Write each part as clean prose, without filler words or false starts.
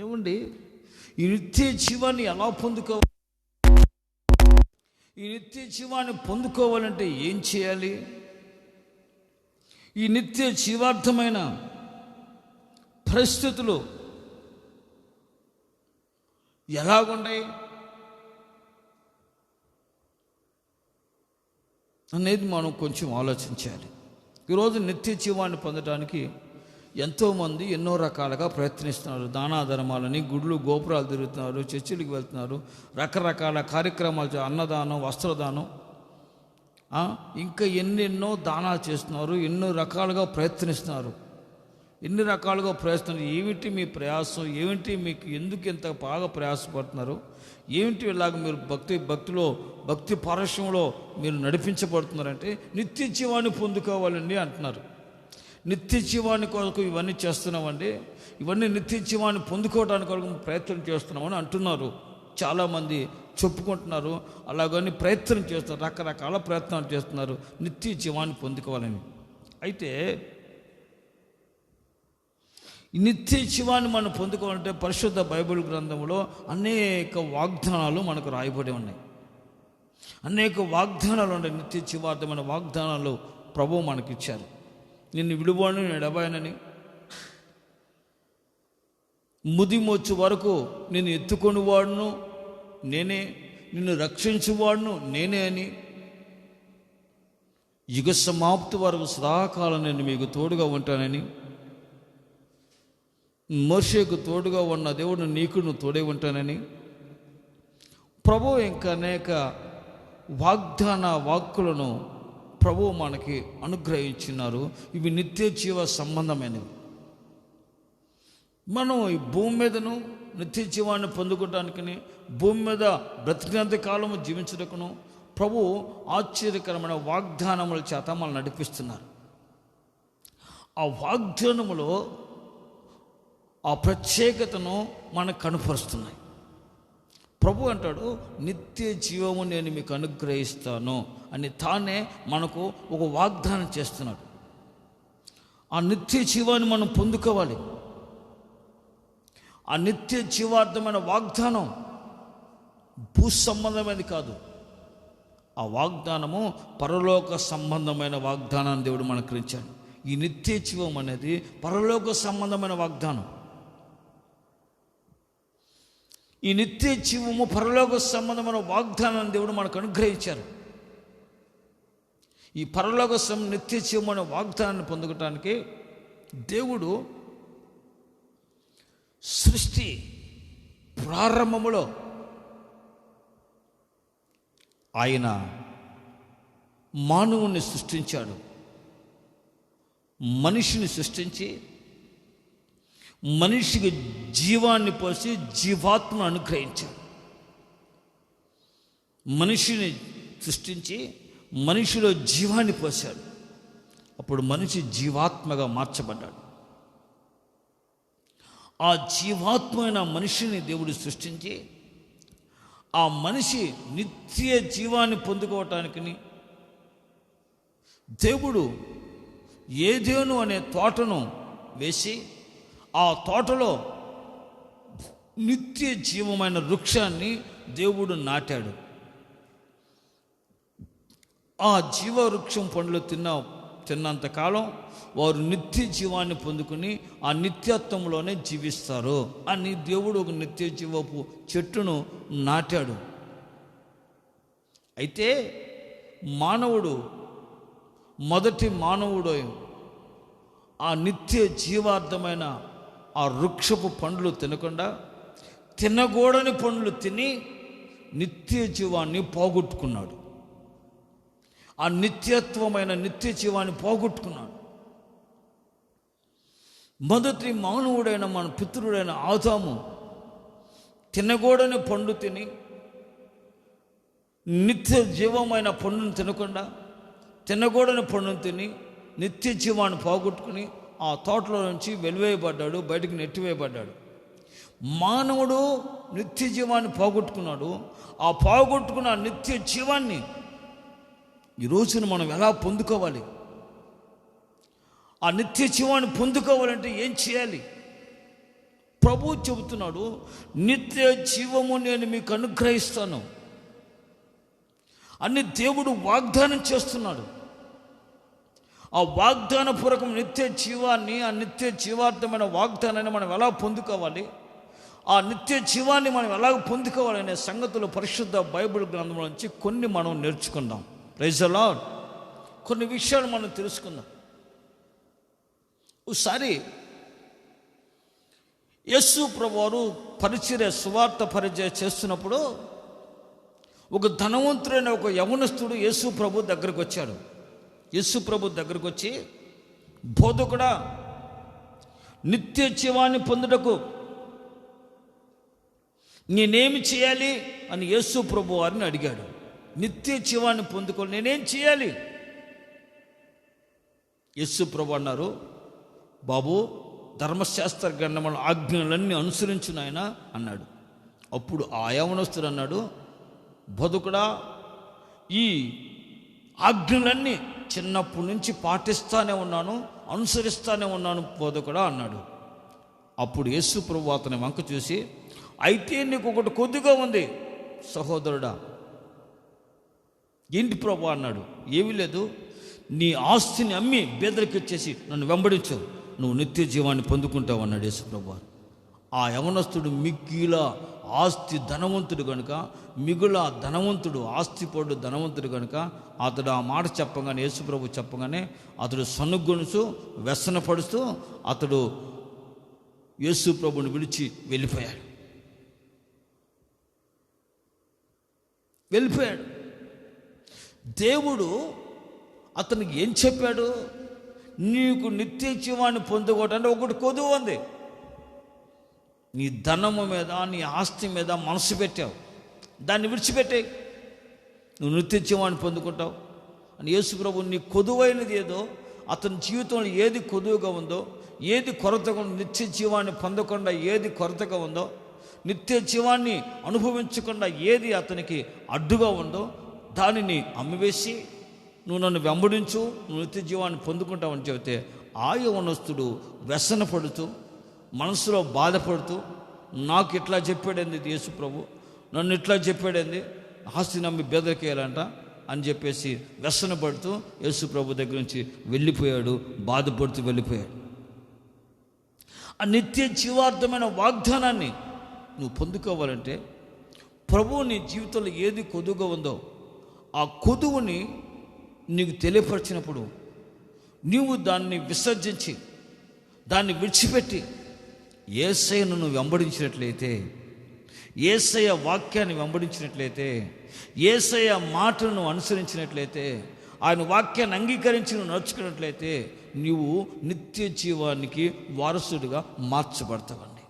ఏమండి, ఈ నిత్య జీవాన్ని ఎలా పొందుకోవాలి? ఈ నిత్య జీవాన్ని పొందుకోవాలంటే ఏం చేయాలి? ఈ నిత్య జీవార్థమైన పరిస్థితులు ఎలాగున్నాయి అనేది మనం కొంచెం ఆలోచించాలి. ఈరోజు నిత్య జీవాన్ని పొందడానికి ఎంతోమంది ఎన్నో రకాలుగా ప్రయత్నిస్తున్నారు. దానా ధర్మాలని, గుళ్ళు గోపురాలు తిరుగుతున్నారు, చర్చిలకు వెళ్తున్నారు, రకరకాల కార్యక్రమాలు, అన్నదానం, వస్త్రదానం, ఇంకా ఎన్నెన్నో దానాలు చేస్తున్నారు, ఎన్నో రకాలుగా ప్రయత్నిస్తున్నారు. ఎన్ని రకాలుగా ప్రయత్నం, ఏమిటి మీ ప్రయాసం? ఏమిటి మీకు ఎందుకు ఇంత బాగా ప్రయాసపడుతున్నారు? ఏమిటి ఇలాగ మీరు భక్తి పారస్యంలో మీరు నడిపించబడుతున్నారంటే నిత్య జీవాన్ని పొందుకోవాలండి అంటున్నారు. నిత్య జీవాన్ని కొరకు ఇవన్నీ చేస్తున్నామండి, ఇవన్నీ నిత్య జీవాన్ని పొందుకోవడానికి కొరకు ప్రయత్నం చేస్తున్నామని అంటున్నారు. చాలామంది చెప్పుకుంటున్నారు, అలాగని ప్రయత్నం చేస్తున్నారు, రకరకాల ప్రయత్నాలు చేస్తున్నారు నిత్య జీవాన్ని పొందుకోవాలని. అయితే ఈ నిత్య జీవాన్ని మనం పొందుకోవాలంటే పరిశుద్ధ బైబిల్ గ్రంథంలో అనేక వాగ్దానాలు మనకు రాయబడి ఉన్నాయి. అనేక వాగ్దానాలు ఉన్నాయి, నిత్య జీవార్థమైన వాగ్దానాలు ప్రభువు మనకిచ్చారు. నిన్ను విడువను, నేను ఎడబాయనని, ముదిమొచ్చు వరకు నేను ఎత్తుకొని వాడును నేనే, నిన్ను రక్షించువాడును నేనే అని, యుగ సమాప్తి వరకు సదాకాలం నేను మీకు తోడుగా ఉంటానని, మోషేకు తోడుగా ఉన్న దేవుడు నీకు నువ్వు తోడే ఉంటానని ప్రభువు ఇంకా అనేక వాగ్దాన వాక్కులను ప్రభువు మనకి అనుగ్రహించినారు. ఇవి నిత్య జీవ సంబంధమైనవి. మనం ఈ భూమి మీదను నిత్య జీవాన్ని పొందుకోవడానికని, భూమి మీద బ్రతికినంత కాలము జీవించడకును ప్రభువు ఆశ్చర్యకరమైన వాగ్దానముల చేత మనం నడిపిస్తున్నారు. ఆ వాగ్దానములో ఆ ప్రత్యేకతను మనకు కనుపరుస్తున్నాయి. ప్రభు అంటాడు, నిత్య జీవము నేను మీకు అనుగ్రహిస్తాను అని తానే మనకు ఒక వాగ్దానం చేస్తున్నాడు. ఆ నిత్య జీవాన్ని మనం పొందుకోవాలి. ఆ నిత్య జీవార్థమైన వాగ్దానం భూ సంబంధమైనది కాదు. ఆ వాగ్దానము పరలోక సంబంధమైన వాగ్దానాన్ని దేవుడు మనకు ఇచ్చాడు. ఈ నిత్య జీవం అనేది పరలోక సంబంధమైన వాగ్దానం. ఈ నిత్య జీవము పరలోక సంబంధమైన వాగ్దానాన్ని దేవుడు మనకు అనుగ్రహించారు. ఈ పరలోక నిత్య జీవమైన వాగ్దానాన్ని పొందడానికి దేవుడు సృష్టి ప్రారంభములో ఆయన మానవుణ్ణి సృష్టించాడు. మనిషిని సృష్టించి మనిషికి జీవాన్ని పోసి జీవాత్మను అనుగ్రహించాడు. మనిషిని సృష్టించి మనిషిలో జీవాన్ని పోశాడు. అప్పుడు మనిషి జీవాత్మగా మార్చబడ్డాడు. ఆ జీవాత్మైన మనిషిని దేవుడు సృష్టించి ఆ మనిషి నిత్య జీవాన్ని పొందుకోవటానికి దేవుడు ఏదెను అనే తోటను వేసి ఆ తోటలో నిత్య జీవమైన వృక్షాన్ని దేవుడు నాటాడు. ఆ జీవవృక్షం పండ్లు తిన్నంతకాలం వారు నిత్య జీవాన్ని పొందుకుని ఆ నిత్యత్వంలోనే జీవిస్తారు అని దేవుడు ఒక నిత్య జీవపు చెట్టును నాటాడు. అయితే మొదటి మానవుడు ఆ నిత్య జీవార్థమైన ఆ వృక్షపు పండ్లు తినకుండా తినకూడని పండ్లు తిని నిత్య జీవాన్ని పోగొట్టుకున్నాడు. ఆ నిత్యత్వమైన నిత్య జీవాన్ని పోగొట్టుకున్నాడు. మొదటి మానవుడైన మన పితరుడైన ఆదాము తినకూడని పండు తిని నిత్య జీవమైన పండును తినకుండా తినకూడని పండును తిని నిత్య జీవాన్ని పోగొట్టుకుని ఆ తోటలో నుంచి వెలివేయబడ్డాడు, బయటికి నెట్టివేయబడ్డాడు. మానవుడు నిత్య జీవాన్ని పోగొట్టుకున్నాడు. ఆ పోగొట్టుకున్న నిత్య జీవాన్ని ఈ రోజున మనం ఎలా పొందుకోవాలి? ఆ నిత్య జీవాన్ని పొందుకోవాలంటే ఏం చేయాలి? ప్రభువు చెబుతున్నాడు, నిత్య జీవము నేను మీకు అనుగ్రహిస్తాను అని దేవుడు వాగ్దానం చేస్తున్నాడు. ఆ వాగ్దానపూర్వకం నిత్య జీవాన్ని, ఆ నిత్య జీవార్థమైన వాగ్దానాన్ని మనం ఎలా పొందుకోవాలి, ఆ నిత్య జీవాన్ని మనం ఎలా పొందుకోవాలనే సంగతులు పరిశుద్ధ బైబిల్ గ్రంథంలో నుంచి కొన్ని మనం నేర్చుకుందాం. Praise the Lord. కొన్ని విషయాలు మనం తెలుసుకుందాం. ఒకసారి యేసు ప్రభువారు పరిచర్య, సువార్త పరిచర్య చేస్తున్నప్పుడు ఒక ధనవంతుడైన ఒక యవనస్తుడు యేసు ప్రభు దగ్గరకు వచ్చాడు. యేసు ప్రభు దగ్గరకు వచ్చి, బోధకుడా, నిత్య జీవాన్ని పొందుటకు నేనేమి చేయాలి అని యేసు ప్రభు వారిని అడిగాడు. నిత్య జీవాన్ని పొందుకోవాలి, నేనేం చేయాలి? యేసు ప్రభు అన్నారు, బాబు, ధర్మశాస్త్ర గ్రంథముల ఆజ్ఞలన్నీ అనుసరించు నాయనా అన్నాడు. అప్పుడు ఆ యవనస్తుడు అన్నాడు, బోధకుడా, ఈ ఆజ్ఞలన్నీ చిన్నప్పటి నుంచి పాటిస్తానే ఉన్నాను, అనుసరిస్తానే ఉన్నాను బోధకుడా అన్నాడు. అప్పుడు యేసు ప్రభు అతని వంక చూసి, అయితే నీకు ఒకటి కొద్దిగా ఉంది సహోదరుడా. ఏంటి ప్రభు అన్నాడు. ఏమీ లేదు, నీ ఆస్తిని అమ్మి బేదరికి ఇచ్చేసి నన్ను వెంబడించు, నువ్వు నిత్య జీవాన్ని పొందుకుంటావు అన్నాడు యేసు ప్రభు. ఆ యవనస్తుడు మిగిల ఆస్తి ధనవంతుడు కనుక, మిగుల ధనవంతుడు, ఆస్తిపడు ధనవంతుడు కనుక, అతడు ఆ మాట చెప్పగానే, యేసు ప్రభు చెప్పగానే అతడు సనుగొనుచు వ్యసనపడుతూ అతడు యేసు ప్రభుని విడిచి వెళ్ళిపోయాడు. దేవుడు అతనికి ఏం చెప్పాడు? నీకు నిత్య జీవాన్ని పొందుకోవటానికి ఒకటి కొదువు ఉంది. నీ ధనము మీద, నీ ఆస్తి మీద మనసు పెట్టావు, దాన్ని విడిచిపెట్టాయి, నువ్వు నిత్య జీవాన్ని పొందుకుంటావు అని యేసు ప్రభు నీ కొదువైనది ఏదో, అతని జీవితంలో ఏది కొదువుగా ఉందో, ఏది కొరతగా ఉందో, నిత్య జీవాన్ని పొందకుండా ఏది కొరతగా ఉందో, నిత్య జీవాన్ని అనుభవించకుండా ఏది అతనికి అడ్డుగా ఉందో దానిని అమ్మివేసి నువ్వు నన్ను వెంబడించు, నువ్వు నిత్య జీవాన్ని పొందుకుంటావని చెబితే, ఆ యవనస్తుడు వ్యసన పడుతూ, మనసులో బాధపడుతూ, నాకు ఇట్లా చెప్పాడండి యేసు ప్రభు, నన్ను ఇట్లా చెప్పాడండి, ఆస్తి నమ్మి బెదరికేయాలంట అని చెప్పేసి వ్యసన పడుతూ యేసు ప్రభు దగ్గర నుంచి వెళ్ళిపోయాడు, బాధపడుతూ వెళ్ళిపోయాడు. ఆ నిత్య జీవార్థమైన వాగ్దానాన్ని నువ్వు పొందుకోవాలంటే ప్రభువు నీ జీవితంలో ఏది కొదువుగా ఉందో ఆ కొదువుని నీకు తెలియపరిచినప్పుడు నీవు దాన్ని విసర్జించి, దాన్ని విడిచిపెట్టి యేసయ్యను నువ్వు వెంబడించినట్లయితే, యేసయ్య వాక్యాన్ని వెంబడించినట్లయితే, యేసయ్య మాటలను అనుసరించినట్లయితే, ఆయన వాక్యాన్ని అంగీకరించి నువ్వు నడుచుకున్నట్లయితే నీవు నిత్య జీవానికి వారసుడిగా మార్చబడతావండి.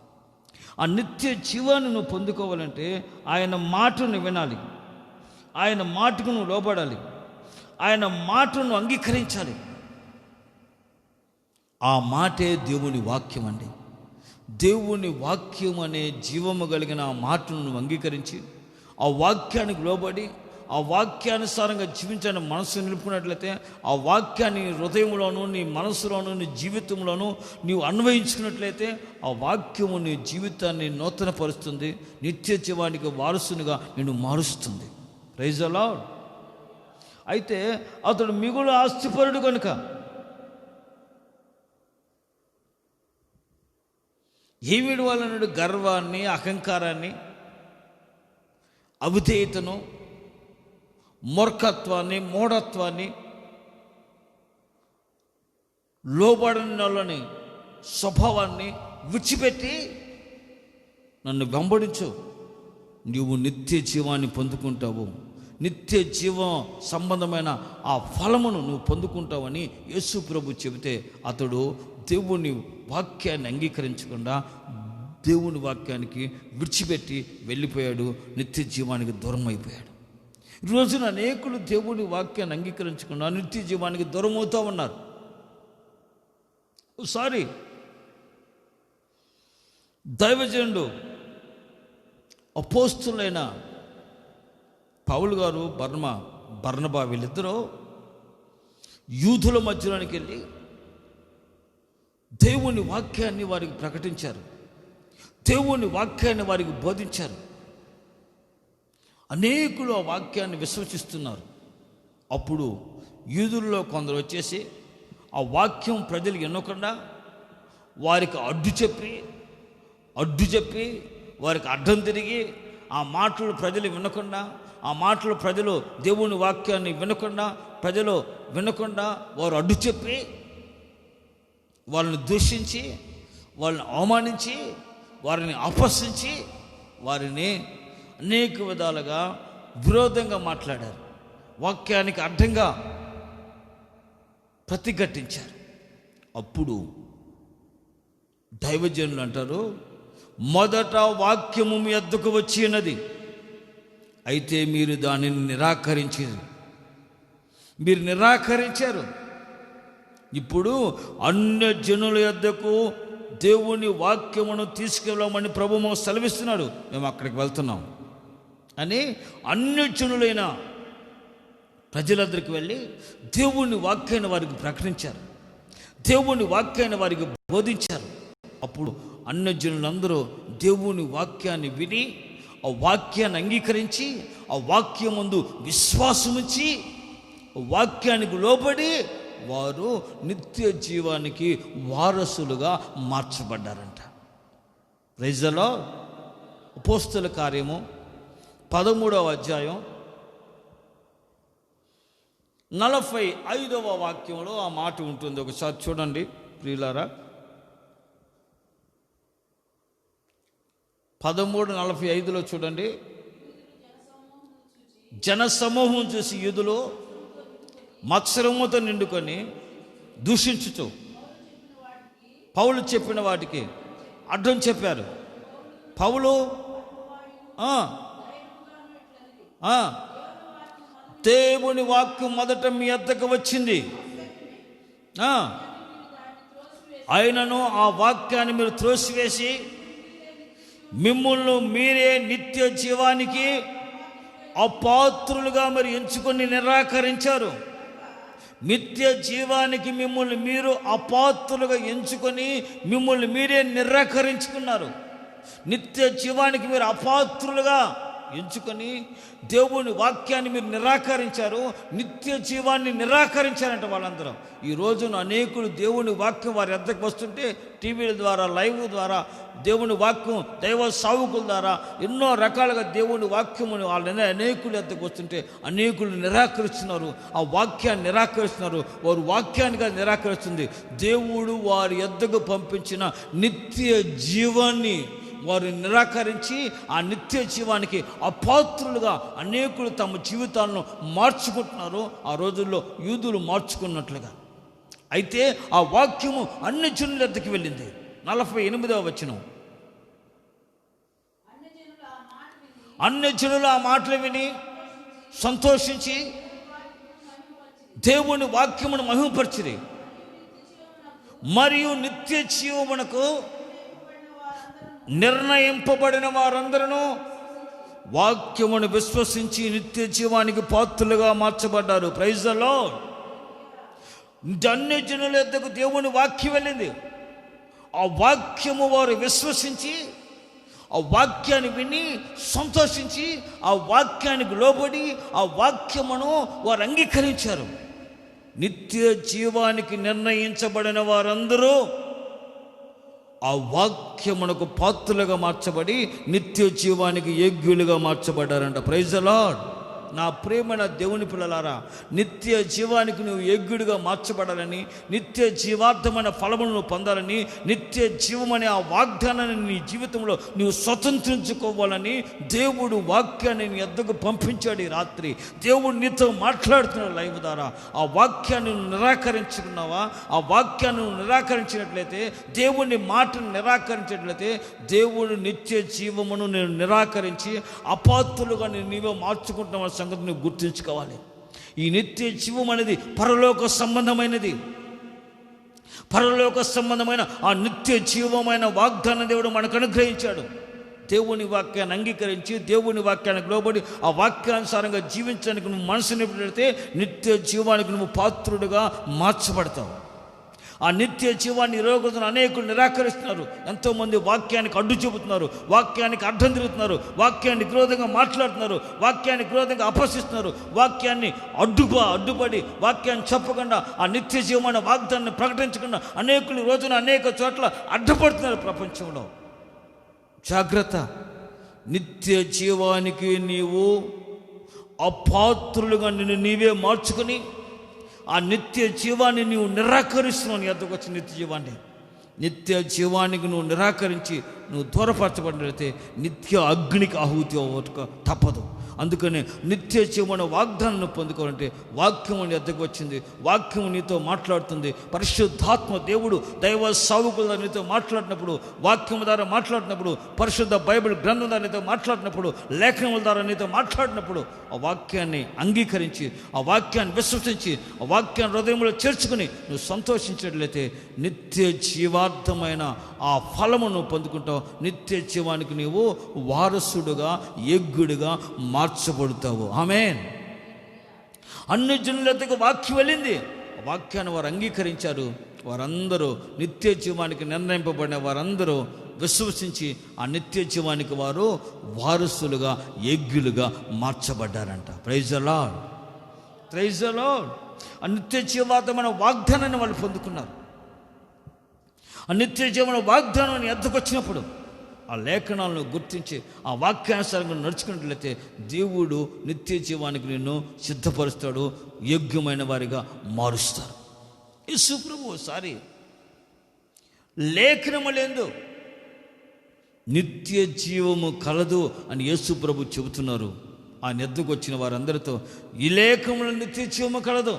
ఆ నిత్య జీవాన్ని నువ్వు పొందుకోవాలంటే ఆయన మాటను వినాలి, ఆయన మాటకు నువ్వు లోబడాలి, ఆయన మాటను అంగీకరించాలి. ఆ మాటే దేవుని వాక్యం అండి. దేవుని వాక్యం అనే జీవము కలిగిన ఆ మాటను నువ్వు అంగీకరించి ఆ వాక్యానికి లోబడి ఆ వాక్యానుసారంగా జీవించని మనసు నిలుపుకున్నట్లయితే, ఆ వాక్యాన్ని హృదయంలోనూ, నీ మనసులోనూ, నీ జీవితంలోనూ నీవు అన్వయించుకున్నట్లయితే ఆ వాక్యము నీ జీవితాన్ని నూతనపరుస్తుంది, నిత్య జీవానికి వారసునిగా నిన్ను మారుస్తుంది. Praise the Lord. అయితే అతడు మిగులు ఆస్తిపరుడు కనుక ఏమిడి వాళ్ళను గర్వాన్ని, అహంకారాన్ని, అవిధేయతను, మూర్ఖత్వాన్ని, మూఢత్వాన్ని, లోబడిన వాళ్ళని స్వభావాన్ని విడిచిపెట్టి నన్ను వెంబడించు, నీవు నిత్య జీవాన్ని పొందుకుంటావు, నిత్య జీవం సంబంధమైన ఆ ఫలమును నువ్వు పొందుకుంటావని యేసు ప్రభు చెబితే అతడు దేవుని వాక్యాన్ని అంగీకరించకుండా దేవుని వాక్యానికి విడిచిపెట్టి వెళ్ళిపోయాడు, నిత్య జీవానికి దూరం అయిపోయాడు. ఈరోజున అనేకులు దేవుని వాక్యాన్ని అంగీకరించకుండా నిత్య జీవానికి దూరం అవుతూ ఉన్నారు. ఒకసారి దైవజనుడు అపోస్తులైన పౌలు గారు, బర్నబా వీళ్ళిద్దరూ యూదుల మధ్యలోనికి వెళ్ళి దేవుని వాక్యాన్ని వారికి ప్రకటించారు. దేవుని వాక్యాన్ని వారికి బోధించారు. అనేకులు ఆ వాక్యాన్ని విశ్వసిస్తున్నారు. అప్పుడు యూదుల్లో కొందరు వచ్చేసి ఆ వాక్యం ప్రజలు ఎన్నకుండా వారికి అడ్డు చెప్పి వారికి అడ్డం తిరిగి ఆ మాటలు ప్రజలు వినకుండా, ఆ మాటలు ప్రజలు దేవుని వాక్యాన్ని వినకుండా వారు అడ్డు చెప్పి వాళ్ళని దూషించి, వాళ్ళని అవమానించి, వారిని అపహసించి, వారిని అనేక విధాలుగా విరోధంగా మాట్లాడారు. వాక్యానికి అడ్డంగా ప్రతిఘటించారు. అప్పుడు దైవజనులు అంటారు, మొదట వాక్యము మీ వద్దకు వచ్చి ఉన్నది, అయితే మీరు దానిని నిరాకరించారు. ఇప్పుడు అన్య జనుల యొద్దకు దేవుని వాక్యమును తీసుకెళ్ళమని ప్రభువు సెలవిస్తున్నాడు. మేము అక్కడికి వెళ్తున్నాం అని అన్యజనులైన ప్రజలందరికీ వెళ్ళి దేవుని వాక్యాన్ని వారికి ప్రకటించారు, దేవుని వాక్యాన్ని వారికి బోధించారు. అప్పుడు అన్యజనులందరూ దేవుని వాక్యాన్ని విని ఆ వాక్యాన్ని అంగీకరించి ఆ వాక్యం ముందు విశ్వాసముంచి వాక్యానికి లోబడి వారు నిత్య జీవానికి వారసులుగా మార్చబడ్డారంట. Praise the Lord. అపోస్తలుల కార్యము 13వ అధ్యాయం 45వ వాక్యంలో ఆ మాట ఉంటుంది. ఒకసారి చూడండి ప్రియులారా. 13:45 చూడండి. జనసమూహం చూసి యూదులు మత్సరముతో నిండుకొని దూషించుచు పౌలు చెప్పిన వాటికి అడ్డం చెప్పారు. పౌలు దేవుని వాక్యం మొదట మీ వద్దకు వచ్చింది, ఆయనను ఆ వాక్యాన్ని మీరు త్రోసివేసి మిమ్మల్ని మీరే నిత్య జీవానికి అపాత్రులుగా మరి ఎంచుకొని నిరాకరించారు. నిత్య జీవానికి మిమ్మల్ని మీరు అపాత్రులుగా ఎంచుకొని మిమ్మల్ని మీరే నిరాకరించుకున్నారు. నిత్య జీవానికి మీరు అపాత్రులుగా ఎంచుకొని దేవుని వాక్యాన్ని మీరు నిరాకరించారు, నిత్య జీవాన్ని నిరాకరించారంట వాళ్ళందరూ. ఈ రోజున అనేకులు దేవుని వాక్యం వారి వద్దకు వస్తుంటే టీవీల ద్వారా, లైవ్ ద్వారా, దేవుని వాక్యం దైవ సావుకుల ద్వారా ఎన్నో రకాలుగా దేవుని వాక్యముని వాళ్ళని అనేకులు వద్దకు వస్తుంటే అనేకులు నిరాకరిస్తున్నారు, ఆ వాక్యాన్ని నిరాకరిస్తున్నారు. వారు వాక్యానిగా నిరాకరిస్తుంది. దేవుడు వారి వద్దకు పంపించిన నిత్య జీవాన్ని వారు నిరాకరించి ఆ నిత్య జీవానికి అపాత్రులుగా అనేకులు తమ జీవితాలను మార్చుకుంటున్నారు. ఆ రోజుల్లో యూదులు మార్చుకున్నట్లుగా. అయితే ఆ వాక్యము అన్ని జనుల వద్దకు వెళ్ళింది. 48వ వచనం. అన్ని జనులు ఆ మాటలు విని సంతోషించి దేవుని వాక్యమును మహిమపరిచిరి. మరియు నిత్య జీవమునకు నిర్ణయింపబడిన వారందరూ వాక్యమును విశ్వసించి నిత్య జీవానికి పాత్రులుగా మార్చబడ్డారు. Praise the Lord. అన్ని జనుల యొద్దకు దేవుని వాక్యం వెళ్ళింది. ఆ వాక్యము వారు విశ్వసించి ఆ వాక్యాన్ని విని సంతోషించి ఆ వాక్యానికి లోబడి ఆ వాక్యమును వారు అంగీకరించారు. నిత్య జీవానికి నిర్ణయించబడిన వారందరూ ఆ వాక్యమునకు పాత్రులుగా మార్చబడి నిత్య జీవానికి యోగ్యులుగా మార్చబడ్డారంట. Praise the Lord. నా ప్రియమైన దేవుని పిల్లలారా, నిత్య జీవానికి నువ్వు యోగ్యుడిగా మార్చబడాలని, నిత్య జీవార్థమైన ఫలములను పొందాలని, నిత్య జీవమనే ఆ వాగ్దానాన్ని నీ జీవితంలో నువ్వు స్వతంత్రించుకోవాలని దేవుడు వాక్యాన్ని నీ వద్దకు పంపించాడు. ఈ రాత్రి దేవుడు నీతో మాట్లాడుతున్నాడు లైవ్ ద్వారా. ఆ వాక్యాన్ని నువ్వు నిరాకరించుకున్నావా? ఆ వాక్యాన్ని నువ్వు నిరాకరించినట్లయితే, దేవుని మాటను నిరాకరించినట్లయితే, దేవుడు నిత్య జీవమును నేను నిరాకరించి అపాత్రులుగా నీవే మార్చుకుంటున్నావు సంగతి నువ్వు గుర్తుంచుకోవాలి. ఈ నిత్య జీవం అనేది పరలోక సంబంధమైనది. పరలోక సంబంధమైన ఆ నిత్య జీవమైన వాగ్దాన దేవుడు మనకు అనుగ్రహించాడు. దేవుని వాక్యాన్ని అంగీకరించి దేవుని వాక్యానికి లోబడి ఆ వాక్యానుసారంగా జీవించడానికి నువ్వు మనసుని పెడితే నిత్య జీవానికి నువ్వు పాత్రుడుగా మార్చబడతావు. ఆ నిత్య జీవాన్ని ఈ రోజున అనేకులు నిరాకరిస్తున్నారు. ఎంతోమంది వాక్యానికి అడ్డు చెబుతున్నారు, వాక్యానికి అడ్డం తిరుగుతున్నారు, వాక్యానికి విరోధంగా మాట్లాడుతున్నారు, వాక్యానికి విరోధంగా అపహసిస్తున్నారు, వాక్యాన్ని అడ్డుపడి వాక్యాన్ని చెప్పకుండా ఆ నిత్య జీవమైన వాగ్దానాన్ని ప్రకటించకుండా అనేకులు ఈ రోజున అనేక చోట్ల అడ్డుపడుతున్నారు ప్రపంచంలో. జాగ్రత్త. నిత్య జీవానికి నీవు అపాత్రులుగా నిన్ను నీవే మార్చుకొని ఆ నిత్య జీవాన్ని నీవు నిరాకరిస్తున్నావు. నీ వద్దకు వచ్చి నిత్య జీవానికి నువ్వు నిరాకరించి నువ్వు దూరపరచబడినట్లయితే నిత్య అగ్నికి ఆహుతి అవ్వక తప్పదు. అందుకని నిత్య జీవన వాగ్దానాన్ని పొందుకోవాలంటే వాక్యం నీ వద్దకు వచ్చింది, వాక్యం నీతో మాట్లాడుతుంది. పరిశుద్ధాత్మ దేవుడు దైవ సావుకుల నీతో మాట్లాడినప్పుడు, వాక్యం ద్వారా మాట్లాడినప్పుడు, పరిశుద్ధ బైబిల్ గ్రంథం ద్వారా నీతో మాట్లాడినప్పుడు, లేఖనముల ద్వారా నీతో మాట్లాడినప్పుడు ఆ వాక్యాన్ని అంగీకరించి, ఆ వాక్యాన్ని విశ్వసించి, ఆ వాక్యాన్ని హృదయంలో చేర్చుకుని నువ్వు సంతోషించినట్లయితే నిత్య జీవార్థమైన ఆ ఫలము నువ్వు పొందుకుంటావు. నిత్య జీవానికి నీవు వారసుడుగా, యజ్ఞుడిగా మార్చబడతావు. ఆమేన్. అన్ని జనుల దగ్గర వాక్యం వెళ్ళింది, వాక్యాన్ని వారు అంగీకరించారు. వారందరూ నిత్య జీవానికి నిర్ణయింపబడిన వారందరూ విశ్వసించి ఆ నిత్య జీవానికి వారు వారసులుగా, యజ్ఞులుగా మార్చబడ్డారంట. Praise the Lord, praise the Lord. ఆ నిత్య జీవార్థమైన వాగ్దానాన్ని వాళ్ళు పొందుకున్నారు. ఆ నిత్య జీవన వాగ్దానాన్ని ఎద్దకొచ్చినప్పుడు ఆ లేఖనాలను గుర్తించి ఆ వాక్యానుసారంగా నడుచుకున్నట్లయితే దేవుడు నిత్య జీవానికి నిన్ను సిద్ధపరుస్తాడు, యోగ్యమైన వారిగా మారుస్తారు. యేసు ప్రభు ఒకసారి లేఖనము లేదు, నిత్య జీవము కలదు అని యేసు ప్రభు చెబుతున్నారు. ఆ ఎద్దకు వచ్చిన వారందరితో ఈ లేఖములో నిత్య జీవము కలదు,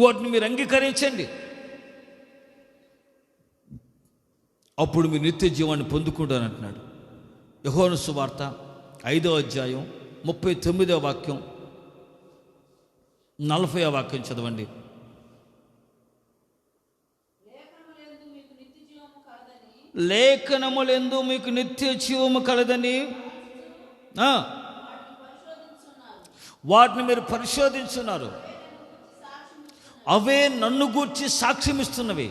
వాటిని మీరు అంగీకరించండి, అప్పుడు మీరు నిత్య జీవాన్ని పొందుకుంటారంటున్నాడు. యోహాను సువార్త 5వ అధ్యాయం 39వ వాక్యం 40వ వాక్యం చదవండి. లేఖనములందు మీకు నిత్య జీవము కలదని వాటిని మీరు పరిశోధించున్నారు, అవే నన్ను గూర్చి సాక్ష్యమిస్తున్నవి.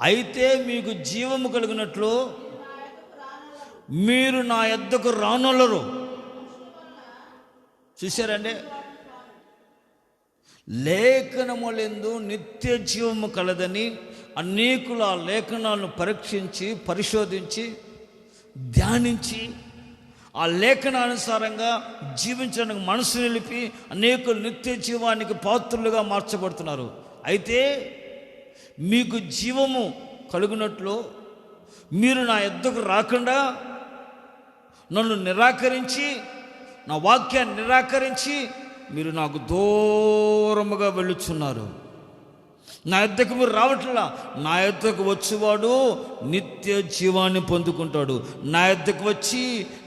అయితే మీకు జీవము కలిగినట్లు మీరు నా యొద్దకు రానొల్లరు. చూశారండి, లేఖనములందు నిత్య జీవము కలదని అనేకులు ఆ లేఖనాలను పరీక్షించి, పరిశోధించి, ధ్యానించి ఆ లేఖనానుసారంగా జీవించడానికి మనసు నిలిపి అనేకులు నిత్య జీవానికి పాత్రులుగా మార్చబడుతున్నారు. అయితే మీకు జీవము కలుగునట్లు మీరు నా యొద్దకు రాకుండా నన్ను నిరాకరించి, నా వాక్యాన్ని నిరాకరించి మీరు నాకు దూరముగా వెళ్ళుచున్నారు. నా యొద్దకు మీరు రావట్లా. నా యొద్దకు వచ్చేవాడు నిత్య జీవాన్ని పొందుకుంటాడు. నా యొద్దకు వచ్చి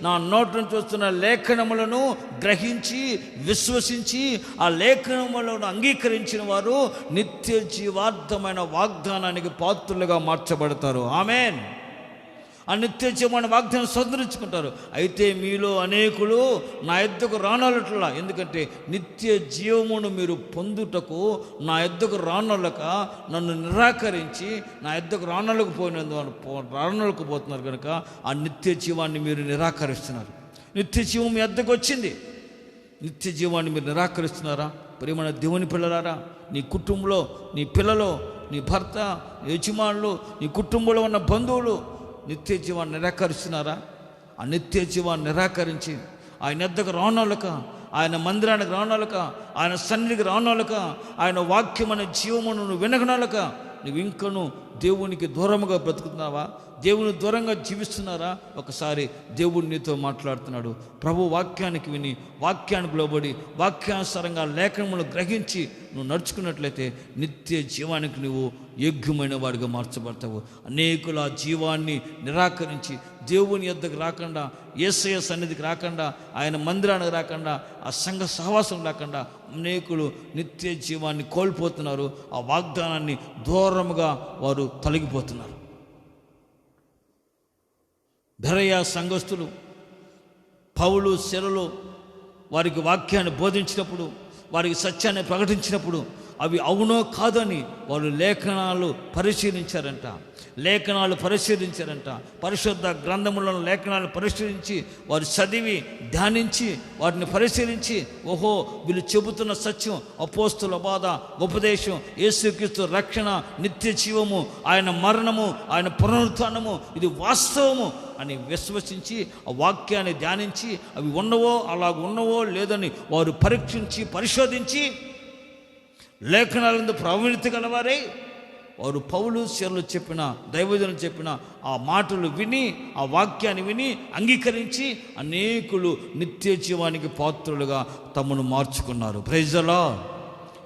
నా నోటి నుంచి వస్తున్న లేఖనములను గ్రహించి, విశ్వసించి ఆ లేఖనములను అంగీకరించిన వారు నిత్య జీవార్థమైన వాగ్దానానికి పాత్రులుగా మార్చబడతారు. ఆమేన్. ఆ నిత్య జీవమైన వాగ్దానం స్వతంత్రించుకుంటారు. అయితే మీలో అనేకులు నా యొద్దకు రానొల్లట్లా. ఎందుకంటే నిత్య జీవమును మీరు పొందుటకు నా యొద్దకు రానొల్లక నన్ను నిరాకరించి నా యొద్దకు రానొల్లకపోతున్నారు కనుక ఆ నిత్య జీవాన్ని మీరు నిరాకరిస్తున్నారు. నిత్య జీవం మీ యొద్దకు వచ్చింది, నిత్య జీవాన్ని మీరు నిరాకరిస్తున్నారా? ప్రియమైన దేవుని పిల్లలారా, నీ కుటుంబంలో నీ పిల్లలు, నీ భర్త, నీ యజమానులు, నీ కుటుంబంలో ఉన్న బంధువులు నిత్య జీవాన్ని నిరాకరిస్తున్నారా? ఆ నిత్య జీవాన్ని నిరాకరించి ఆయన యొద్దకు రానోళ్ళక, ఆయన మందిరానికి రానోళ్ళక, ఆయన సన్నిధికి రానోళ్ళక, ఆయన వాక్యం అనే జీవమును నువ్వు వినగనోళ్ళక నువ్వు ఇంకను దేవునికి దూరముగా బ్రతుకుతున్నావా? దేవుని దూరంగా జీవిస్తున్నారా? ఒకసారి దేవుడు నీతో మాట్లాడుతున్నాడు. ప్రభు వాక్యానికి విని, వాక్యానికి లోబడి, వాక్యానుసారంగా లేఖనములు గ్రహించి నువ్వు నడుచుకున్నట్లయితే నిత్య జీవానికి నువ్వు యోగ్యమైన వాడిగా మార్చబడతావు. అనేకులు ఆ జీవాన్ని నిరాకరించి దేవుని యొద్దకు రాకుండా, యేసయ్య సన్నిధికి రాకుండా, ఆయన మందిరానికి రాకుండా, ఆ సంఘ సహవాసం రాకుండా అనేకులు నిత్య జీవాన్ని కోల్పోతున్నారు. ఆ వాగ్దానాన్ని దూరముగా వారు తొలగిపోతున్నారు. బెరయ సంఘస్థులు పౌలు, శిలలు వారికి వాక్యాన్ని బోధించినప్పుడు వారికి సత్యాన్ని ప్రకటించినప్పుడు అవి అవునో కాదని వాళ్ళు లేఖనాలు పరిశీలించారంట. పరిశుద్ధ గ్రంథములను లేఖనాలు పరిశీలించి వారు చదివి ధ్యానించి వాటిని పరిశీలించి, ఓహో వీళ్ళు చెబుతున్న సత్యం, అపోస్తుల బాధ, ఉపదేశం, యేసుక్రీస్తు రక్షణ, నిత్య జీవము, ఆయన మరణము, ఆయన పునరుత్థానము, ఇది వాస్తవము అని విశ్వసించి ఆ వాక్యాన్ని ధ్యానించి అవి ఉన్నవో అలాగ ఉన్నవో లేదని వారు పరీక్షించి పరిశోధించి లేఖనాలందు ప్రావీణ్యత గలవారై వారు పౌలు శీలలు చెప్పిన, దైవజనులు చెప్పిన ఆ మాటలు విని, ఆ వాక్యాన్ని విని అంగీకరించి అనేకులు నిత్య జీవానికి పాత్రులుగా తమను మార్చుకున్నారు. Praise the Lord.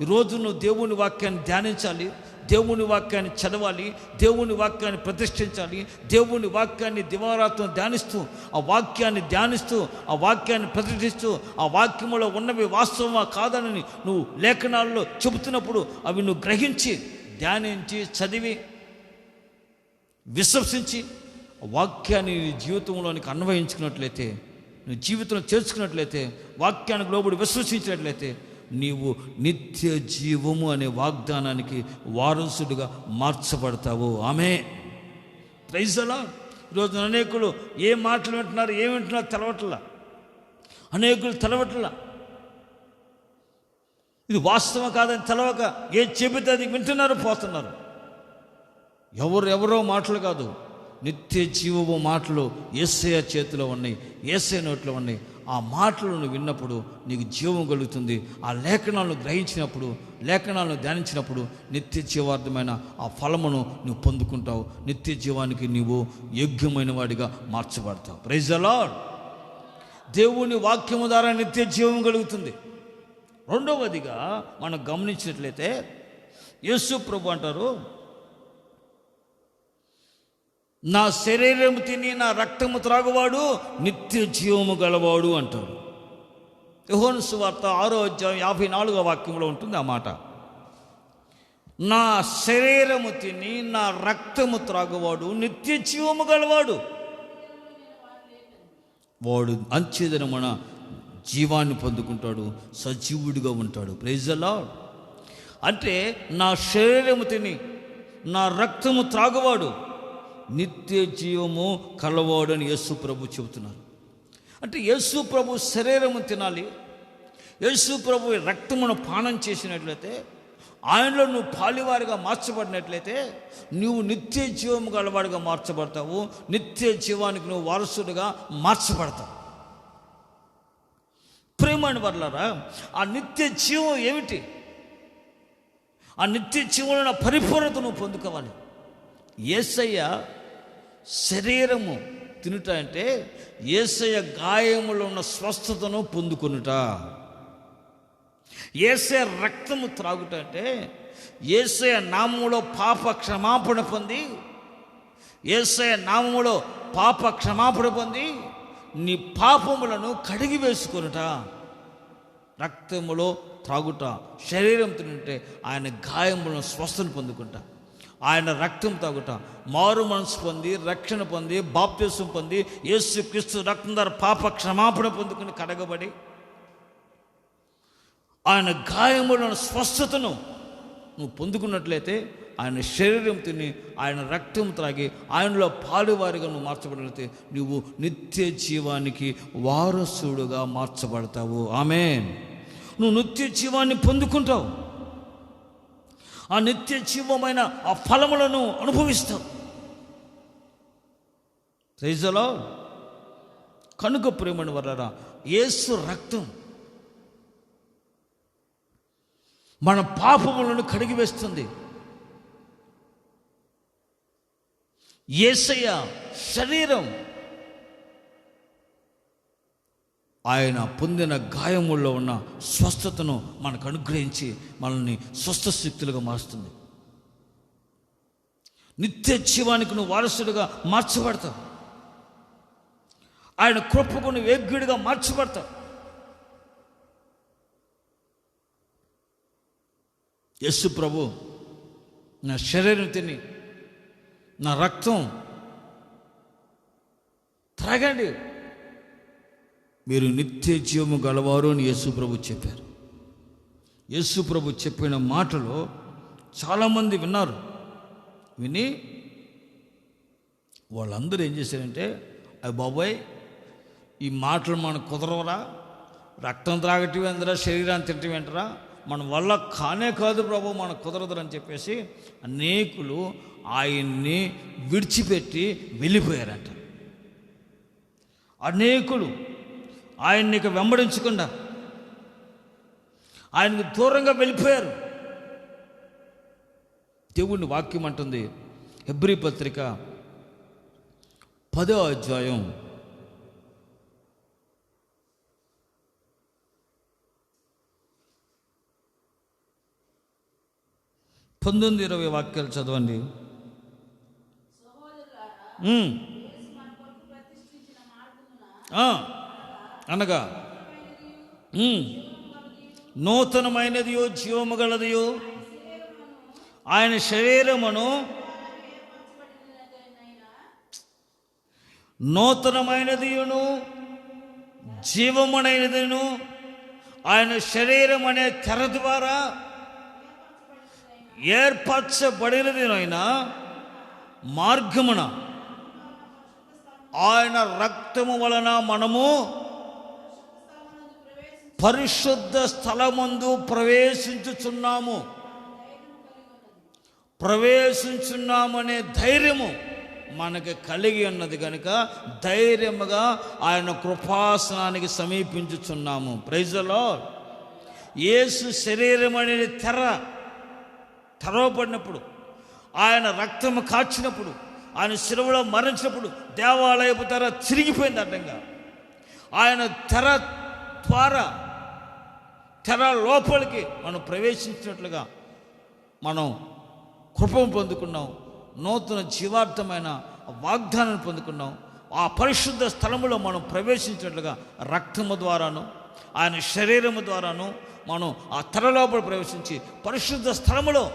ఈరోజు నువ్వు దేవుని వాక్యాన్ని ధ్యానించాలి, దేవుని వాక్యాన్ని చదవాలి, దేవుని వాక్యాన్ని ప్రతిష్ఠించాలి. దేవుని వాక్యాన్ని దివారాత్రం ధ్యానిస్తూ ఆ వాక్యాన్ని ప్రతిష్ఠిస్తూ ఆ వాక్యములో ఉన్నవి వాస్తవమా కాదని నువ్వు లేఖనాల్లో చెబుతున్నప్పుడు అవి నువ్వు గ్రహించి ధ్యానించి చదివి విశ్వసించి వాక్యాన్ని నీ జీవితంలోనికి అన్వయించుకున్నట్లయితే, నువ్వు జీవితంలో చేర్చుకున్నట్లయితే, వాక్యానికి లోబడి విశ్వసించినట్లయితే నీవు నిత్య జీవము అనే వాగ్దానానికి వారసుడిగా మార్చబడతావు. ఆమె ప్రైజ్ ది లార్డ్. ఈరోజు అనేకులు ఏ మాటలు వింటున్నారు, ఏమి వింటున్నారు తెలవట్లా. అనేకులు తెలవట్లా. ఇది వాస్తవం కాదని తెలవక ఏ చెబితే అది వింటున్నారు, పోతున్నారు. ఎవరో మాటలు కాదు, నిత్య జీవము మాటలు యేసయ్య చేతిలో ఉన్నాయి, యేసయ్య నోట్లో ఉన్నాయి. ఆ మాటలను విన్నప్పుడు నీకు జీవం కలుగుతుంది. ఆ లేఖనాలను గ్రహించినప్పుడు, లేఖనాలను ధ్యానించినప్పుడు నిత్య జీవార్థమైన ఆ ఫలమును నువ్వు పొందుకుంటావు. నిత్య జీవానికి నీవు యోగ్యమైన వాడిగా మార్చబడతావు. Praise the lord. దేవుని వాక్యము ద్వారా నిత్య జీవం కలుగుతుంది. రెండవదిగా మనం గమనించినట్లయితే యేసు ప్రభు అంటారు, నా శరీరము తిని నా రక్తము త్రాగువాడు నిత్య జీవము గలవాడు అంటాడు. యోహాను సువార్త 6వ అధ్యాయం 54వ వాక్యంలో ఉంటుంది ఆ మాట. నా శరీరము తిని నా రక్తము త్రాగువాడు నిత్య జీవము గలవాడు, వాడు అంచెదనమున జీవాన్ని పొందుకుంటాడు, సజీవుడిగా ఉంటాడు. Praise the Lord. అంటే నా శరీరము తిని నా రక్తము త్రాగువాడు నిత్య జీవము కలవాడు అని యేసు ప్రభు చెబుతున్నారు. అంటే యేసు ప్రభు శరీరము తినాలి, యేసు ప్రభు రక్తమును పానం చేసినట్లయితే, ఆయనలో నువ్వు పాలివారిగా మార్చబడినట్లయితే నువ్వు నిత్య జీవము గలవాడిగా మార్చబడతావు. నిత్య జీవానికి నువ్వు వారసుడిగా మార్చబడతావు. ప్రేమని వర్లారా, ఆ నిత్య జీవం ఏమిటి? ఆ నిత్య జీవంలో పరిపూర్ణత నువ్వు పొందుకోవాలి. యేసయ్య శరీరము తినుట అంటే యేసయ్య గాయములో ఉన్న స్వస్థతను పొందుకొనుట. యేసయ్య రక్తము త్రాగుట అంటే యేసయ్య నామములో పాప క్షమాపణ పొంది, యేసయ్య నామములో పాప క్షమాపణ పొంది నీ పాపములను కడిగి వేసుకొనుట. రక్తములో త్రాగుట, శరీరం తింటే ఆయన గాయములను స్వస్థను పొందుకుంటా, ఆయన రక్తం తాగుట, మారు మనసు పొంది రక్షణ పొంది బాప్తిసం పొంది యేసుక్రీస్తు రక్తం ద్వారా పాప క్షమాపణ పొందుకుని కడగబడి ఆయన గాయములను స్వస్థతను నువ్వు పొందుకున్నట్లయితే, ఆయన శరీరం తిని ఆయన రక్తం త్రాగి ఆయనలో పాలువారిగా నువ్వు మార్చబడితే నువ్వు నిత్య జీవానికి వారసుడుగా మార్చబడతావు. ఆమేన్. నువ్వు నిత్య జీవాన్ని పొందుకుంటావు. ఆ నిత్య జీవమైన ఆ ఫలములను అనుభవిస్తావు. Praise the Lord. కనుక ప్రేమని వర్లారా, యేసు రక్తం మన పాపములను కడిగివేస్తుంది. యేసయ్య శరీరం ఆయన పొందిన గాయముల్లో ఉన్న స్వస్థతను మనకు అనుగ్రహించి మనల్ని స్వస్థ శక్తులుగా మారుస్తుంది. నిత్య జీవానికి నువ్వు వారసుడిగా మార్చబడతావు. ఆయన కృపకు నువ్వు యోగ్యుడిగా మార్చబడతావు. యేసు ప్రభు నా శరీరం తిని నా రక్తం త్రాగండి, మీరు నిత్య జీవము గలవారు అని యేసు ప్రభు చెప్పారు. యేసు ప్రభు చెప్పిన మాటలు చాలామంది విన్నారు. విని వాళ్ళందరూ ఏం చేశారంటే, అయ్య బాబోయ్, ఈ మాటలు మనకు కుదరవరా, రక్తం త్రాగటం ఏంటరా, శరీరాన్ని తినటం ఏంటరా, మన వల్ల కానే కాదు ప్రభు, మనకు కుదరదురని చెప్పేసి అనేకులు ఆయన్ని విడిచిపెట్టి వెళ్ళిపోయారంట. అనేకులు ఆయన్ని ఇక వెంబడించకుండా ఆయనకు దూరంగా వెళ్ళిపోయారు. దేవుని వాక్యం అంటుంది, హెబ్రీ పత్రిక 10వ అధ్యాయం 19-20 వాక్యాలు చదవండి. అనగా నూతనమైనదియో జీవము గలదియో ఆయన శరీరమును, నూతనమైనదియును జీవమునైనదిను ఆయన శరీరం అనే తెర ద్వారా ఏర్పరచబడినదినైనా మార్గమున ఆయన రక్తము వలన మనము పరిశుద్ధ స్థలమందు ప్రవేశించున్నామనే ధైర్యము మనకి కలిగి ఉన్నది కనుక ధైర్యముగా ఆయన కృపాసనానికి సమీపించుచున్నాము. Praise the Lord. యేసు శరీరం అనేది తెరవబడినప్పుడు, ఆయన రక్తము కాచినప్పుడు, ఆయన శిలువలో మరణించినప్పుడు దేవాలయపు తెర చిరిగిపోయింది అడ్డంగా. ఆయన తెర ద్వారా తెర లోపలికి మనం ప్రవేశించినట్లుగా మనం కృపను పొందుకున్నాం, నూతన జీవార్థమైన వాగ్దానాన్ని పొందుకున్నాం. ఆ పరిశుద్ధ స్థలములో మనం ప్రవేశించినట్లుగా రక్తము ద్వారాను ఆయన శరీరము ద్వారాను మనం ఆ తెర లోపల ప్రవేశించి పరిశుద్ధ స్థలములో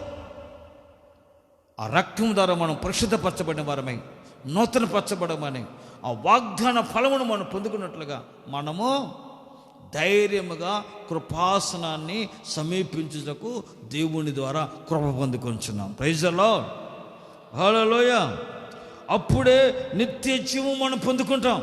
ఆ రక్తం ద్వారా మనం పరిశుద్ధపరచబడిన వారమై నూతన పరచబడమని ఆ వాగ్దాన ఫలమును మనం పొందుకున్నట్లుగా మనము ధైర్యముగా కృపాసనాన్ని సమీపించుటకు దేవుని ద్వారా కృప పొందుకొంచున్నాం. Praise the Lord. హల్లెలూయా. అప్పుడే నిత్య జీవం మనం పొందుకుంటాం.